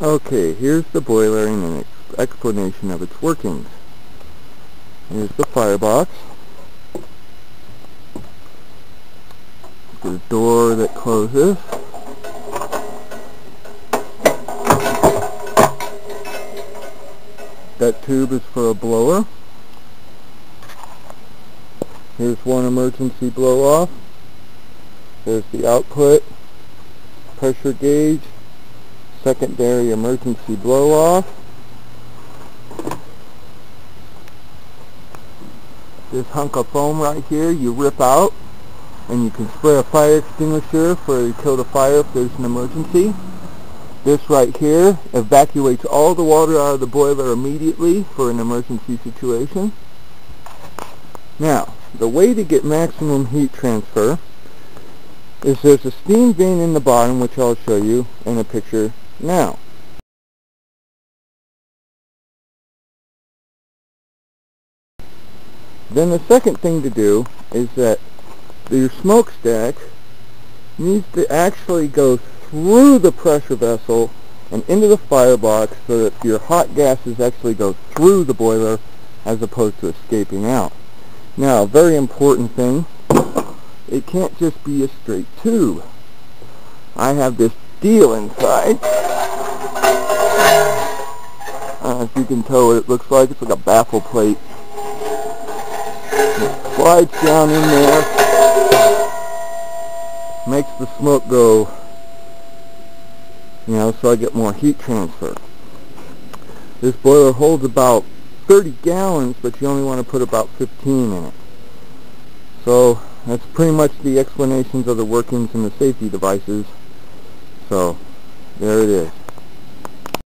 Okay, here's the boiler and an explanation of its workings. Here's the firebox. The door that closes. That tube is for a blower. Here's one emergency blow-off. There's the output, pressure gauge, secondary emergency blow-off. This hunk of foam right here you rip out and you can spray a fire extinguisher to kill the fire if there's an emergency. This right here evacuates all the water out of the boiler immediately for an emergency situation. Now, the way to get maximum heat transfer is there's a steam vane in the bottom, which I'll show you in a picture now. Then the second thing to do is that your smokestack needs to actually go through the pressure vessel and into the firebox so that your hot gases actually go through the boiler as opposed to escaping out. Now, a very important thing, it can't just be a straight tube. I have this deal inside. As you can tell what it looks like, it's like a baffle plate. It slides down in there, makes the smoke go, so I get more heat transfer. This boiler holds about 30 gallons, but you only want to put about 15 in it. So that's pretty much the explanations of the workings and the safety devices. So there it is.